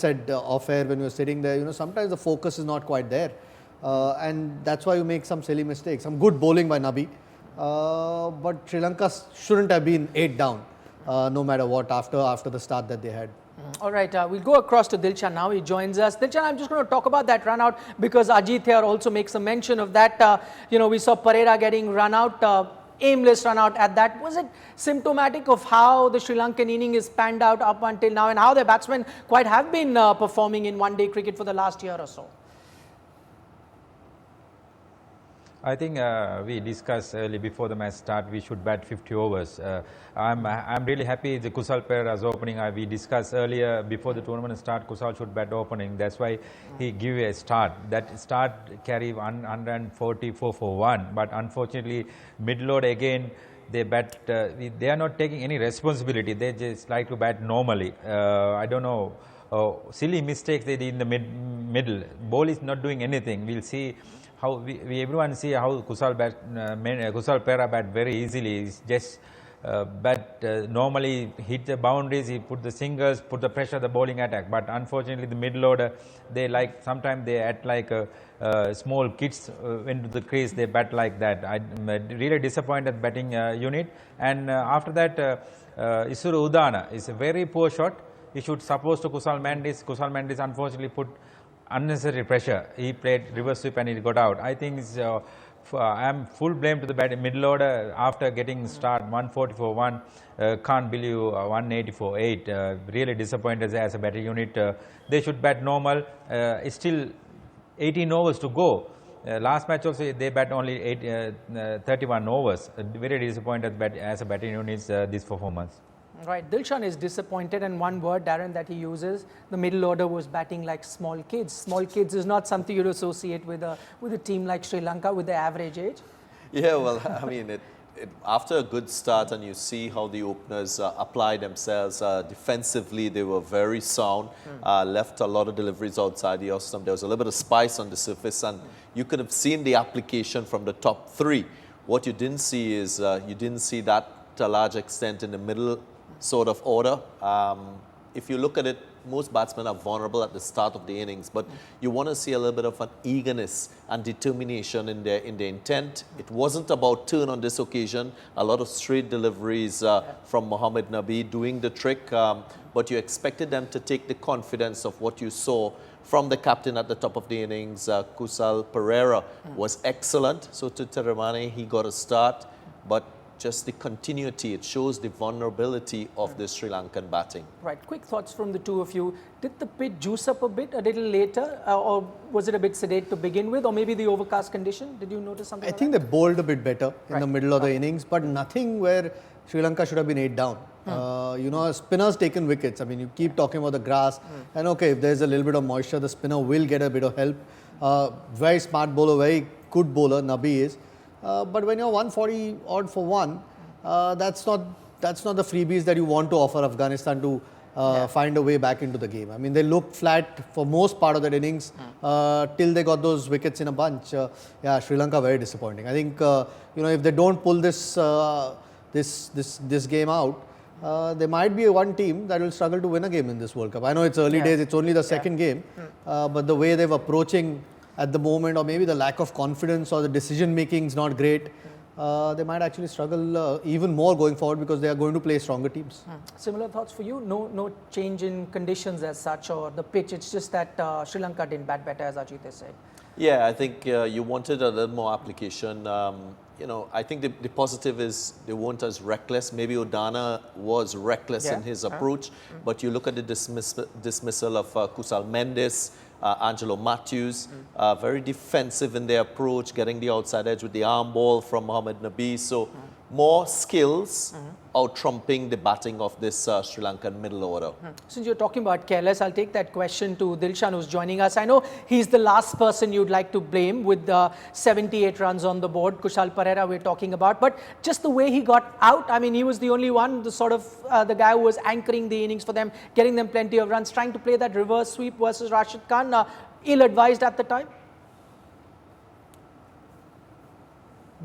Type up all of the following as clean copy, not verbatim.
said off air when we were sitting there, sometimes the focus is not quite there. And that's why you make some silly mistakes. Some good bowling by Nabi. But Sri Lanka shouldn't have been 8 down, no matter what, after the start that they had. All right, we'll go across to Dilshan now. He joins us. Dilshan, I'm just going to talk about that run out because Ajit here also makes a mention of that. We saw Pereira getting run out. Aimless run out at that. Was it symptomatic of how the Sri Lankan inning is panned out up until now and how their batsmen quite have been performing in one-day cricket for the last year or so? I think we discussed early before the match start we should bat 50 overs. I'm really happy the Kusal Pereira's opening. We discussed earlier before the tournament start Kusal should bat opening. That's why he give a start. That start carry 144 for 1. But unfortunately middle order again they bat. They are not taking any responsibility. They just like to bat normally. I don't know. Silly mistakes they did in the middle. Ball is not doing anything. We'll see. How everyone see how Kusal Pereira bat very easily. He's just normally hit the boundaries, he put the singles, put the pressure, the bowling attack. But unfortunately, the middle order, sometimes they act like small kids into the crease. They bat like that. I'm really disappointed batting unit. And after that, Isuru Udana is a very poor shot. He should suppose to Kusal Mendis. Kusal Mendis unfortunately put unnecessary pressure. He played reverse sweep and he got out. I think I am full blame to the middle order after getting start 144 1. Can't believe 184 8. Really disappointed as a batting unit. They should bat normal. It's still 18 overs to go. Last match also they bat only 31 overs. Very disappointed as a batting unit this performance. Right, Dilshan is disappointed, and one word, Daren, that he uses, the middle order was batting like small kids. Small kids is not something you'd associate with a team like Sri Lanka with the average age. Yeah, well, I mean, after a good start and you see how the openers applied themselves defensively, they were very sound, left a lot of deliveries outside the off-stump. There was a little bit of spice on the surface, and you could have seen the application from the top three. What you didn't see is you didn't see that to a large extent in the middle sort of order. If you look at it, most batsmen are vulnerable at the start of the innings, but you want to see a little bit of an eagerness and determination in their intent. It wasn't about turn on this occasion. A lot of straight deliveries from Mohammad Nabi doing the trick, but you expected them to take the confidence of what you saw from the captain at the top of the innings. Kusal Pereira was excellent. So to Teremane, he got a start, but just the continuity, it shows the vulnerability of the Sri Lankan batting. Right, quick thoughts from the two of you. Did the pitch juice up a bit a little later, or was it a bit sedate to begin with, or maybe the overcast condition? Did you notice something? I think they bowled a bit better in the middle of the innings, but nothing where Sri Lanka should have been 8 down. Spinners taken wickets. I mean, you keep talking about the grass, and okay, if there's a little bit of moisture, the spinner will get a bit of help. Very smart bowler, very good bowler, Nabi is. But when you're 140 odd for 1, that's not the freebies that you want to offer Afghanistan to find a way back into the game. I mean, they looked flat for most part of that innings till they got those wickets in a bunch. Sri Lanka very disappointing. I think if they don't pull this game out, there might be one team that will struggle to win a game in this World Cup. I know it's early days; it's only the second game, but the way they're approaching at the moment, or maybe the lack of confidence or the decision making is not great, they might actually struggle even more going forward because they are going to play stronger teams. Similar thoughts for you? No change in conditions as such or the pitch, it's just that Sri Lanka didn't bat better, as Ajit has said. Yeah, I think you wanted a little more application. I think the positive is they weren't as reckless. Maybe Udana was reckless in his approach, but you look at the dismissal of Kusal Mendis, Angelo Matthews, very defensive in their approach, getting the outside edge with the arm ball from Mohammad Nabi. So more skills out-trumping the batting of this Sri Lankan middle order. Since you're talking about careless, I'll take that question to Dilshan, who's joining us. I know he's the last person you'd like to blame with the 78 runs on the board. Kusal Pereira we're talking about, but just the way he got out, I mean, he was the only one, the guy who was anchoring the innings for them, getting them plenty of runs, trying to play that reverse sweep versus Rashid Khan, ill-advised at the time.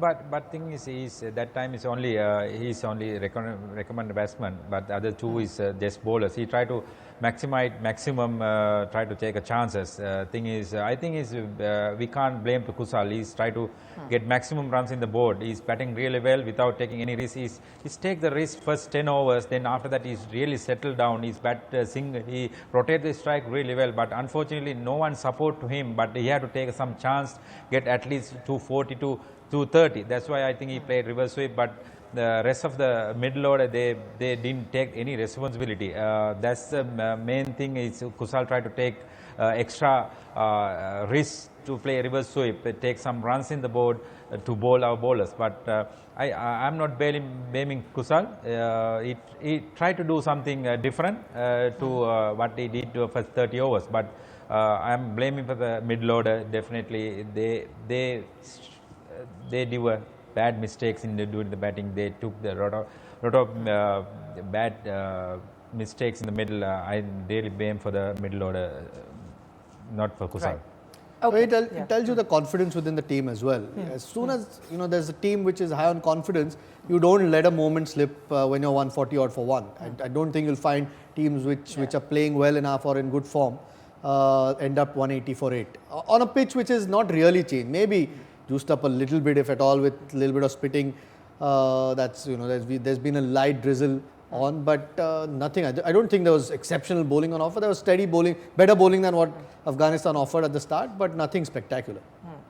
but thing is, that time is only he's only recommended batsman, but the other two is just bowlers. He tried to maximum try to take a chances. Thing is, I think is we can't blame to Kusal. He's tried to get maximum runs in the board. He's batting really well without taking any risk. He's take the risk first 10 overs. Then after that, he's really settled down. He's he rotated the strike really well. But unfortunately, no one support to him. But he had to take some chance, get at least 240 to 230. That's why I think he played reverse sweep. But the rest of the middle order, they didn't take any responsibility. That's the main thing. Is Kusal tried to take extra risk to play reverse sweep, take some runs in the board to bowl our bowlers. But I'm not blaming Kusal. He tried to do something different to what he did for 30 overs. But I'm blaming for the middle order. Definitely, they do bad mistakes in doing the batting. They took the lot of bad mistakes in the middle. I really blame for the middle order, not for Kusal. Right. Okay. It tells you the confidence within the team as well. As soon as there's a team which is high on confidence, you don't let a moment slip when you're 140 odd for one. I don't think you'll find teams which are playing well enough or in good form end up 180 for 8 on a pitch which is not really changed. Maybe juiced up a little bit, if at all, with a little bit of spitting. That's there's been a light drizzle on, but nothing. I don't think there was exceptional bowling on offer. There was steady bowling, better bowling than what Afghanistan offered at the start, but nothing spectacular.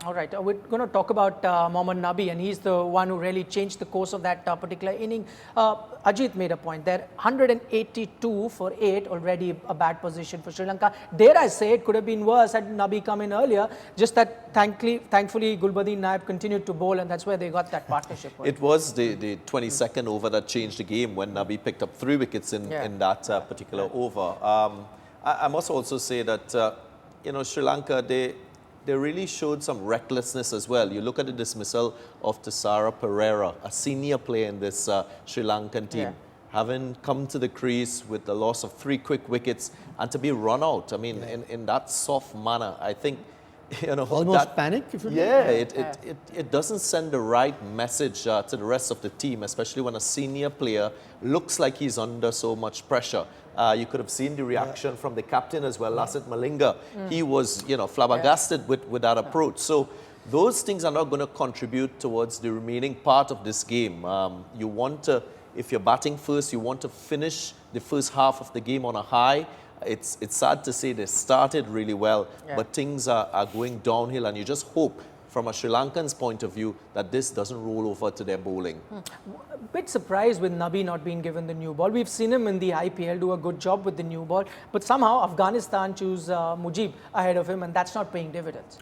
All right, we're going to talk about Mohammad Nabi, and he's the one who really changed the course of that particular inning. Ajit made a point there, 182 for 8, already a bad position for Sri Lanka. Dare I say, it could have been worse had Nabi come in earlier, just that thankfully Gulbadin Naib continued to bowl, and that's where they got that partnership. It was the 22nd over that changed the game when Nabi picked up 3 wickets in that particular over. I must also say that, Sri Lanka, they really showed some recklessness as well. You look at the dismissal of Thisara Perera, a senior player in this Sri Lankan team, having come to the crease with the loss of 3 quick wickets and to be run out. I mean, in that soft manner, I think, almost panic. If you it doesn't send the right message to the rest of the team, especially when a senior player looks like he's under so much pressure. You could have seen the reaction from the captain as well, Lasith Malinga. He was, flabbergasted with that approach. So those things are not going to contribute towards the remaining part of this game. You want to, if you're batting first, you want to finish the first half of the game on a high. It's sad to say they started really well, but things are going downhill, and you just hope from a Sri Lankan's point of view that this doesn't roll over to their bowling. A bit surprised with Nabi not being given the new ball. We've seen him in the IPL do a good job with the new ball, but somehow Afghanistan choose Mujib ahead of him, and that's not paying dividends.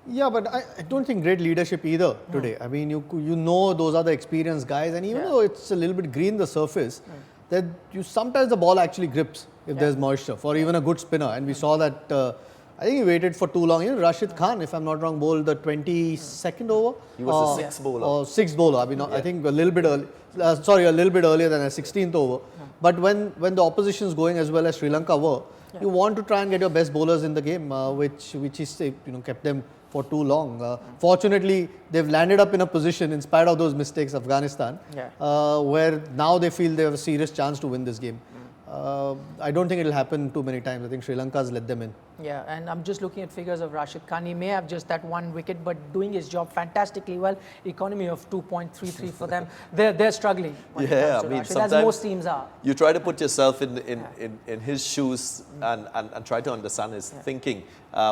Yeah, but I don't think great leadership either today. I mean, you know those are the experienced guys, and even though it's a little bit green the surface, that sometimes the ball actually grips if there's moisture for even a good spinner, and we saw that. I think he waited for too long. Rashid Khan, if I'm not wrong, bowled the 22nd over. He was the 6th bowler. Or 6th bowler. I mean, I think a little bit early. A little bit earlier than a 16th over. But when the opposition is going as well as Sri Lanka were, you want to try and get your best bowlers in the game, which is kept them for too long. Fortunately, they've landed up in a position, in spite of those mistakes, Afghanistan, where now they feel they have a serious chance to win this game. I don't think it will happen too many times. I think Sri Lanka's let them in. Yeah, and I'm just looking at figures of Rashid Khan. He may have just that 1 wicket, but doing his job fantastically well. Economy of 2.33 for them. They're struggling. Yeah, I mean, Rashid, as most teams are. You try to put yourself in his shoes and try to understand his thinking.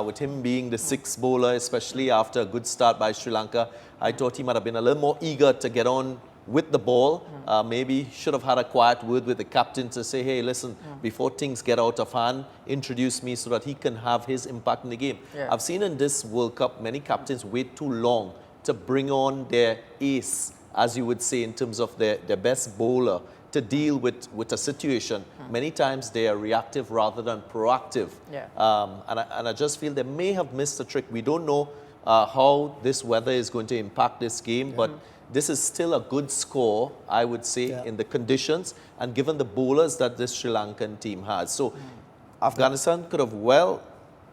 With him being the 6th bowler, especially after a good start by Sri Lanka, I thought he might have been a little more eager to get on with the ball. Maybe should have had a quiet word with the captain to say, hey, listen, before things get out of hand, introduce me so that he can have his impact in the game. I've seen in this World Cup many captains wait too long to bring on their ace, as you would say, in terms of their best bowler to deal with a situation. Many times they are reactive rather than proactive. And I just feel they may have missed a trick. We don't know how this weather is going to impact this game, but this is still a good score, I would say, in the conditions and given the bowlers that this Sri Lankan team has. So Afghanistan could have well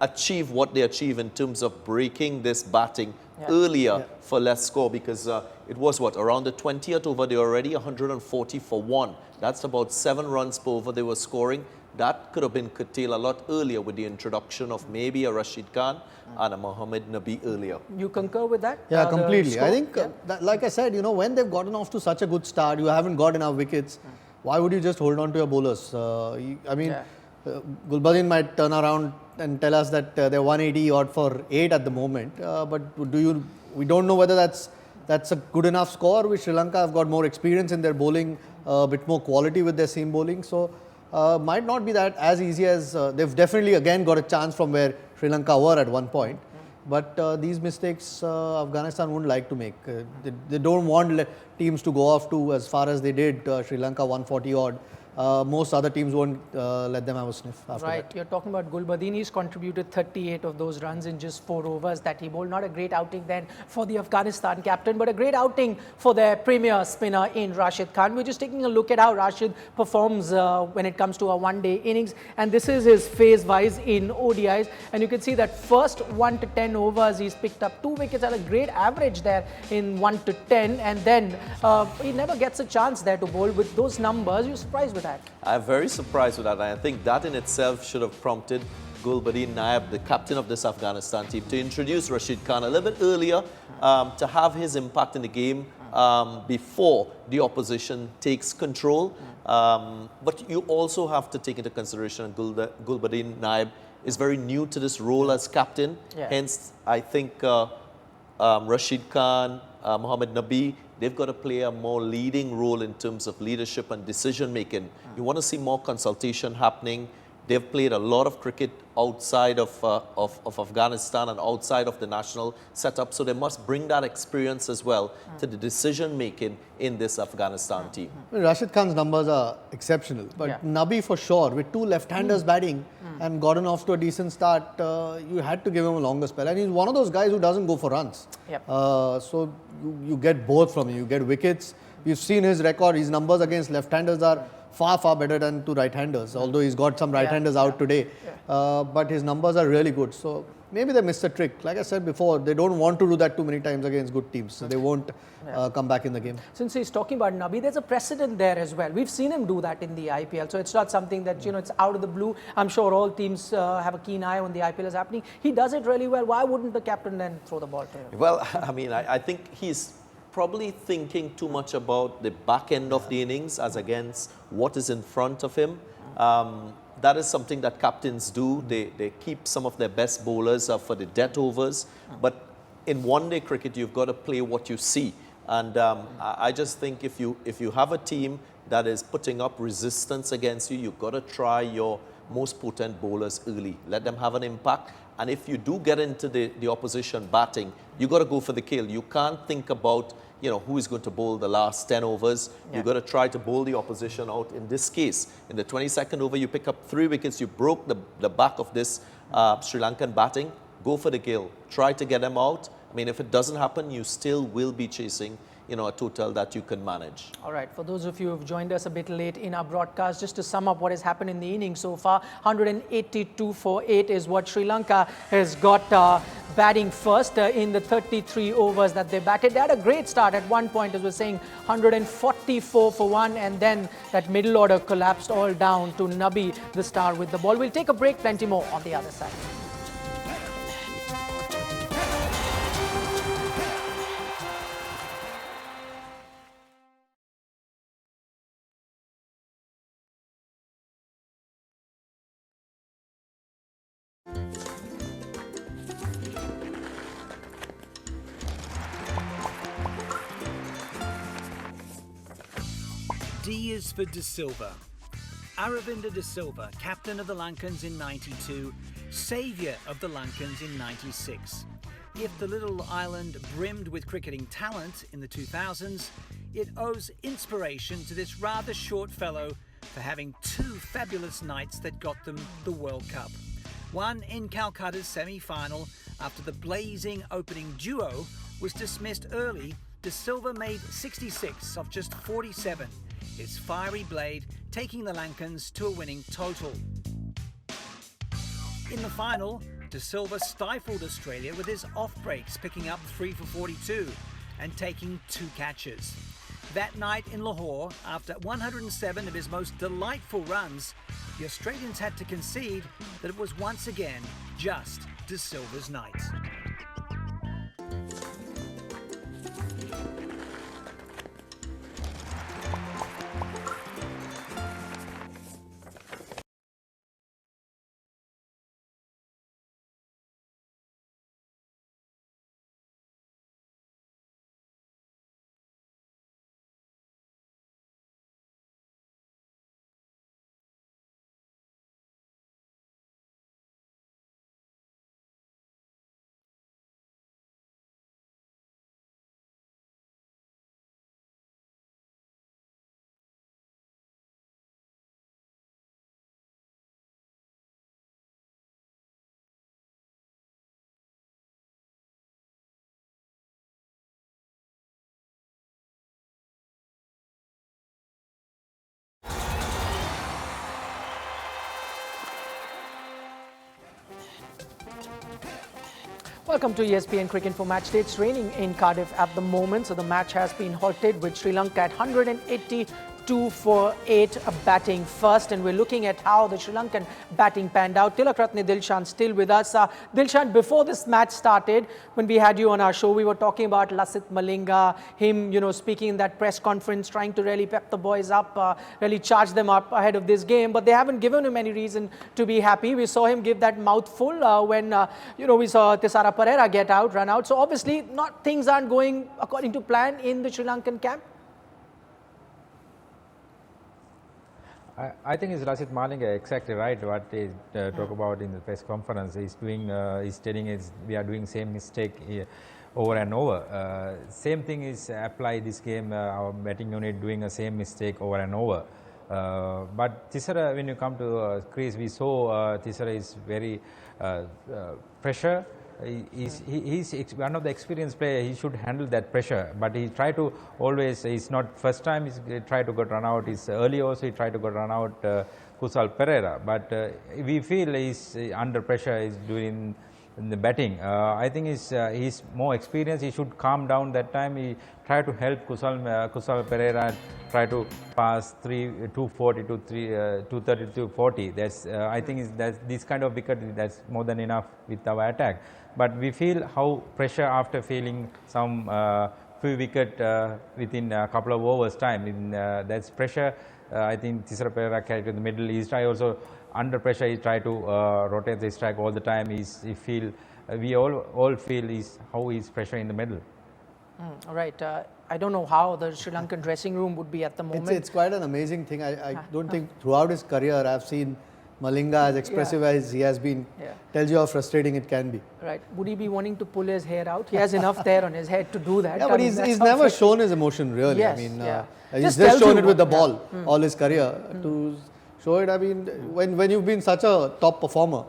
achieve what they achieve in terms of breaking this batting earlier for less score, because it was what, around the 20th over, they were already 140 for 1. That's about 7 runs per over they were scoring. That could have been curtailed a lot earlier with the introduction of maybe a Rashid Khan and a Mohammad Nabi earlier. You concur with that? Yeah, completely. I think, that, like I said, when they've gotten off to such a good start, you haven't got enough wickets, why would you just hold on to your bowlers? Gulbadin might turn around and tell us that they're 180 odd for 8 at the moment, but we don't know whether that's a good enough score. With Sri Lanka have got more experience in their bowling, a bit more quality with their seam bowling, so might not be that as easy as they've definitely again got a chance from where Sri Lanka were at one point. But these mistakes Afghanistan wouldn't like to make. They don't want teams to go off to as far as they did, Sri Lanka 140 odd. Most other teams won't let them have a sniff after that. You're talking about Gulbadin. He's contributed 38 of those runs in just 4 overs that he bowled. Not a great outing then for the Afghanistan captain, but a great outing for their premier spinner in Rashid Khan. We're just taking a look at how Rashid performs when it comes to a one-day innings, and this is his phase-wise in ODIs. And you can see that first 1 to 10 overs, he's picked up 2 wickets at a great average there in 1 to 10, and then he never gets a chance there to bowl. With those numbers, you're surprised with that? I'm very surprised with that, and I think that in itself should have prompted Gulbadin Naib, the captain of this Afghanistan team, to introduce Rashid Khan a little bit earlier, to have his impact in the game before the opposition takes control. But you also have to take into consideration Gulbadin Naib is very new to this role as captain. Hence, I think Rashid Khan, Mohammad Nabi, they've got to play a more leading role in terms of leadership and decision making. You want to see more consultation happening. They've played a lot of cricket outside of Afghanistan and outside of the national setup, so they must bring that experience as well to the decision making in this Afghanistan team. Rashid Khan's numbers are exceptional, but Nabi for sure, with 2 left-handers batting and gotten off to a decent start, you had to give him a longer spell. And he's one of those guys who doesn't go for runs. So you get both from him. You get wickets. We've seen his record. His numbers against left-handers are far, far better than to right-handers, although he's got some right-handers out today. But his numbers are really good. So maybe they missed a trick. Like I said before, they don't want to do that too many times against good teams. So they won't come back in the game. Since he's talking about Nabi, there's a precedent there as well. We've seen him do that in the IPL. So it's not something that, it's out of the blue. I'm sure all teams have a keen eye on the IPL is happening. He does it really well. Why wouldn't the captain then throw the ball to him? Well, I think he's probably thinking too much about the back end of the innings as against what is in front of him. That is something that captains do. They keep some of their best bowlers for the death overs. But in one-day cricket, you've got to play what you see. And I just think if you have a team that is putting up resistance against you, you've got to try your most potent bowlers early. Let them have an impact. And if you do get into the opposition batting, you've got to go for the kill. You can't think about who is going to bowl the last 10 overs. You've got to try to bowl the opposition out. In this case, in the 22nd over, you pick up 3 wickets. You broke the back of this Sri Lankan batting. Go for the kill. Try to get them out. If it doesn't happen, you still will be chasing a total that you can manage. All right, for those of you who have joined us a bit late in our broadcast, just to sum up what has happened in the innings so far, 182 for 8 is what Sri Lanka has got batting first in the 33 overs that they batted. They had a great start at one point, as we're saying, 144 for 1, and then that middle order collapsed all down to Nabi, the star with the ball. We'll take a break, plenty more on the other side. D is for De Silva. Aravinda De Silva, captain of the Lankans in '92, saviour of the Lankans in '96. If the little island brimmed with cricketing talent in the 2000s, it owes inspiration to this rather short fellow for having 2 fabulous nights that got them the World Cup. One in Calcutta's semi-final after the blazing opening duo was dismissed early. De Silva made 66 off just 47. His fiery blade taking the Lankans to a winning total. In the final, De De Silva stifled Australia with his off breaks, picking up 3 for 42 and taking 2 catches. That night in Lahore, after 107 of his most delightful runs, the Australians had to concede that it was once again just De Silva's night. Welcome to ESPN Cricinfo Match Day. It's raining in Cardiff at the moment, so the match has been halted with Sri Lanka at 182 for 8 batting first, and we're looking at how the Sri Lankan batting panned out. Tillakaratne Dilshan still with us. Dilshan, before this match started, when we had you on our show, we were talking about Lasith Malinga, him, speaking in that press conference, trying to really pep the boys up, really charge them up ahead of this game, but they haven't given him any reason to be happy. We saw him give that mouthful when, we saw Tillakaratne run out. So obviously, things aren't going according to plan in the Sri Lankan camp. I think it's Lasith Malinga exactly right what they talk about in the press conference. He's doing, he's telling us we are doing same mistake over and over. Same thing is applied this game. Our batting unit doing the same mistake over and over. But Thisara, when you come to crease, we saw Thisara is very pressure. He's one of the experienced players. He should handle that pressure, but he tried to always. It's not first time he tried to get run out. It's early also he tried to get run out Kusal Pereira. But we feel he's under pressure. He's doing in the batting. I think he's more experienced. He should calm down that time. He tried to help Kusal Pereira. Try to pass 240 to 230 to 40. That's I think that's this kind of wicket. That's more than enough with our attack. But we feel how pressure after failing some few wicket within a couple of overs time. That's pressure. I think Thisara Pereira carried to the middle. He's try also under pressure. He try to rotate the strike all the time. We all feel how he's pressure in the middle. All right. I don't know how the Sri Lankan dressing room would be at the moment. It's quite an amazing thing. I don't think throughout his career I've seen Malinga as expressive as he has been. Tells you how frustrating it can be. Right. Would he be wanting to pull his hair out? He has enough there on his head to do that. Yeah, but he's never shown his emotion really. Yes, I mean, just he's just shown it with the ball all his career. To show it, I mean, when you've been such a top performer,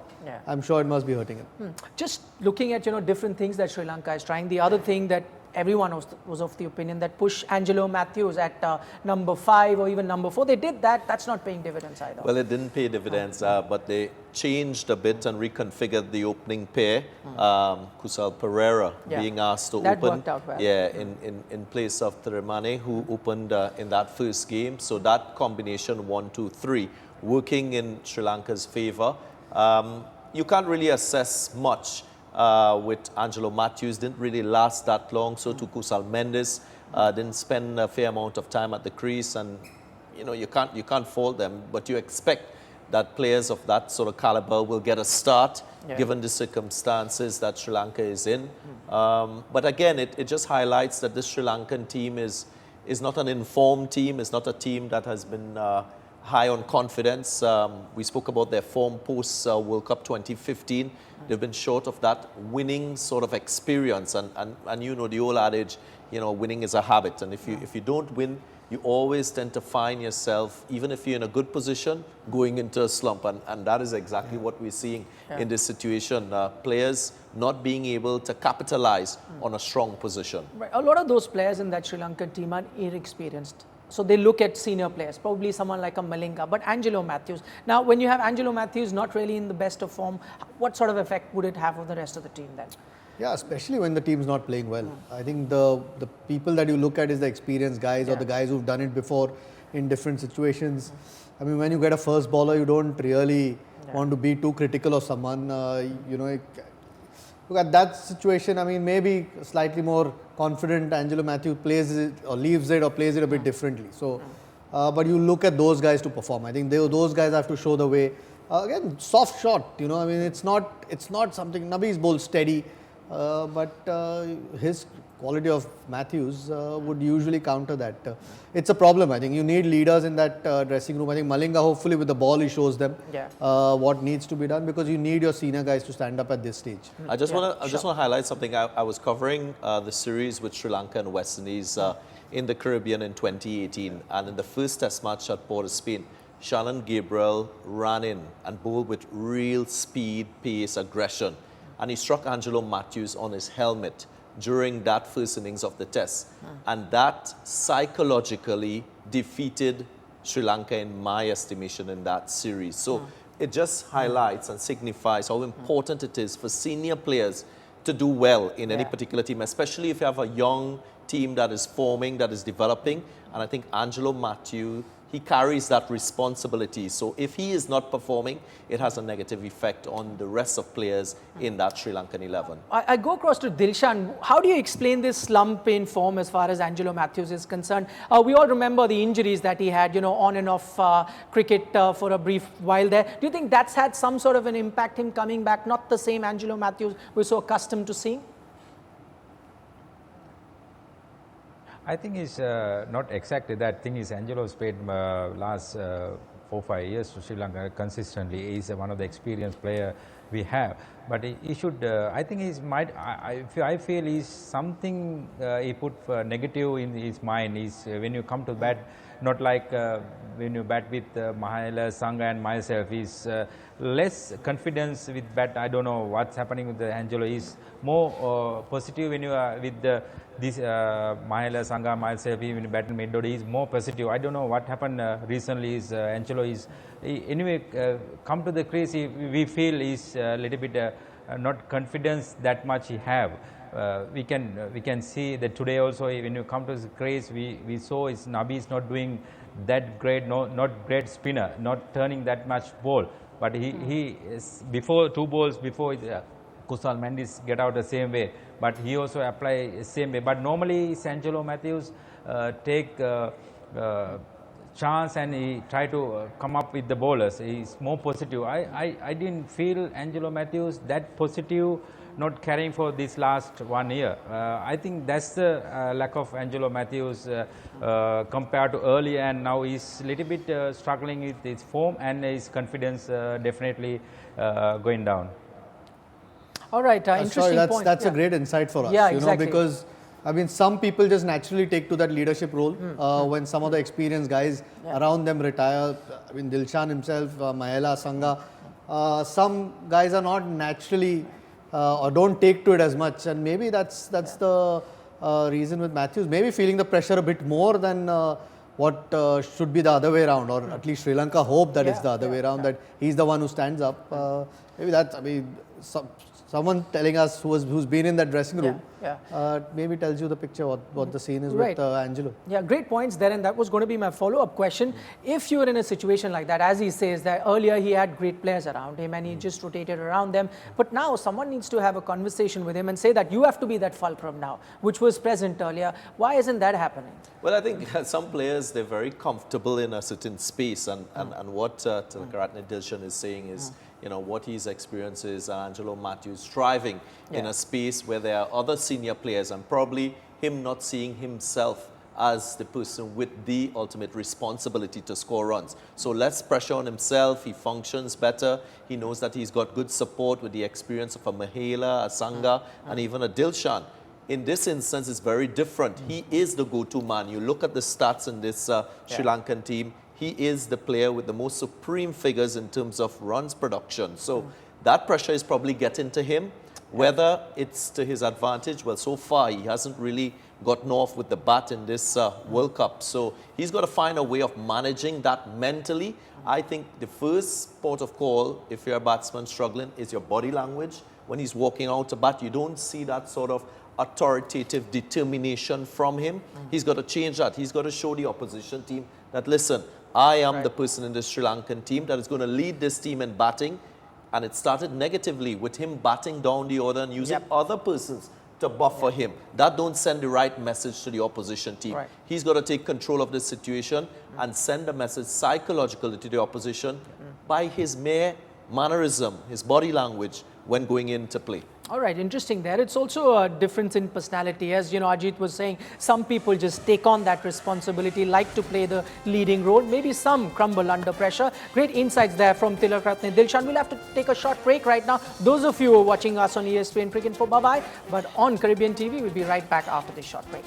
I'm sure it must be hurting him. Just looking at different things that Sri Lanka is trying. The other thing that everyone was of the opinion that push Angelo Matthews at number 5 or even number 4. They did that. That's not paying dividends either. Well, it didn't pay dividends, but they changed a bit and reconfigured the opening pair. Kusal Pereira being asked to that open. Worked out well. In place of Tillakaratne, who opened in that first game. So that combination 1-2-3 working in Sri Lanka's favour. You can't really assess much. With Angelo Matthews, didn't really last that long. So to Kusal Mendes, didn't spend a fair amount of time at the crease, and you can't fault them. But you expect that players of that sort of caliber will get a start, given the circumstances that Sri Lanka is in. But again, it just highlights that this Sri Lankan team is not an informed team. It's not a team that has been high on confidence. We spoke about their form post World Cup 2015. They've been short of that winning sort of experience, and the old adage, winning is a habit, and if you don't win, you always tend to find yourself, even if you're in a good position, going into a slump, and that is exactly what we're seeing in this situation. Players not being able to capitalize on a strong position. Right. A lot of those players in that Sri Lankan team are inexperienced. So they look at senior players, probably someone like a Malinga, but Angelo Matthews. Now, when you have Angelo Matthews not really in the best of form, what sort of effect would it have on the rest of the team then? Yeah, especially when the team's not playing well. I think the people that you look at is the experienced guys or the guys who've done it before in different situations. I mean, when you get a first bowler, you don't really want to be too critical of someone. Look at that situation. I mean, maybe slightly more confident Angelo Matthews plays it or leaves it or plays it a bit differently. So, but you look at those guys to perform. I think those guys have to show the way. Again, soft shot. I mean, it's not something. Nabi's bowled steady. But his quality of Matthews would usually counter that. It's a problem. I think you need leaders in that dressing room. I think Malinga, hopefully with the ball, he shows them what needs to be done, because you need your senior guys to stand up at this stage. I just want to highlight something. I was covering the series with Sri Lanka and West Indies in the Caribbean in 2018, and in the first Test match at Port of Spain, Shannon Gabriel ran in and bowled with real speed, pace, aggression. And he struck Angelo Matthews on his helmet during that first innings of the test. And that psychologically defeated Sri Lanka, in my estimation, in that series. So it just highlights and signifies how important it is for senior players to do well in any particular team, especially if you have a young team that is forming, that is developing. And I think Angelo Matthews, he carries that responsibility. So if he is not performing, it has a negative effect on the rest of players in that Sri Lankan 11. I go across to Dilshan. How do you explain this slump in form as far as Angelo Matthews is concerned? We all remember the injuries that he had, on and off cricket for a brief while there. Do you think that's had some sort of an impact, him coming back, not the same Angelo Matthews we're so accustomed to seeing? I think it's not exactly that. Thing is, Angelo's played last 4-5 years to Sri Lanka consistently. He's one of the experienced player we have. But he should, I think I feel he's something he put negative in his mind. Is when you come to bat, not like when you bat with Mahela, Sangha and myself, he's less confidence with bat. I don't know what's happening with Angelo. He's more positive when you are with this Mahela, Sangha, myself, even in bat and mid order, he's more positive. I don't know what happened recently. Is Angelo is anyway come to the crease, we feel he's a little bit not confidence that much he have. We can see that today also when you come to the crease, we saw is Nabi is not doing that great, not great spinner, not turning that much ball. But he is before 2 balls before Kusal Mendes get out the same way, but he also apply the same way. But normally Angelo Matthews take chance and he try to come up with the bowlers. He's more positive. I didn't feel Angelo Matthews that positive, not carrying for this last 1 year. I think that's the lack of Angelo Matthews compared to earlier, and now he's a little bit struggling with his form and his confidence definitely going down. All right, interesting point. That's a great insight for us. Yeah, exactly. Because I mean, some people just naturally take to that leadership role when some of the experienced guys around them retire. I mean, Dilshan himself, Mahela, Sangha, some guys are not naturally or don't take to it as much, and maybe that's the reason with Matthews. Maybe feeling the pressure a bit more than what should be the other way around, or at least Sri Lanka hope that it's the other way around, that he's the one who stands up. Maybe that's, I mean, someone telling us who's been in that dressing room maybe tells you the picture what the scene is with Angelo. Yeah, great points there, and that was going to be my follow-up question. If you were in a situation like that, as he says that earlier he had great players around him and he just rotated around them, but now someone needs to have a conversation with him and say that you have to be that fulcrum now, which was present earlier. Why isn't that happening? Well, I think some players, they're very comfortable in a certain space, and what Tillakaratne Dilshan is saying is, what his experience is, Angelo Matthews striving in a space where there are other senior players, and probably him not seeing himself as the person with the ultimate responsibility to score runs. So less pressure on himself, he functions better, he knows that he's got good support with the experience of a Mahela, a Sangha, and even a Dilshan. In this instance, it's very different. He is the go-to man. You look at the stats in this Sri Lankan team, he is the player with the most supreme figures in terms of runs production. So that pressure is probably getting to him. Whether it's to his advantage, well, so far he hasn't really gotten off with the bat in this World Cup. So he's got to find a way of managing that mentally. I think the first port of call, if you're a batsman struggling, is your body language. When he's walking out to bat, you don't see that sort of authoritative determination from him. He's got to change that. He's got to show the opposition team that, listen, I am the person in the Sri Lankan team that is going to lead this team in batting. And it started negatively with him batting down the order and using other persons to buffer him. That don't send the right message to the opposition team. Right. He's got to take control of this situation and send a message psychologically to the opposition by his mere mannerism, his body language when going into play. All right, interesting there. It's also a difference in personality. As you know, Ajit was saying, some people just take on that responsibility, like to play the leading role. Maybe some crumble under pressure. Great insights there from Tillakaratne Dilshan. We'll have to take a short break right now. Those of you who are watching us on ESPN Cricinfo, bye-bye. But on Caribbean TV, we'll be right back after this short break.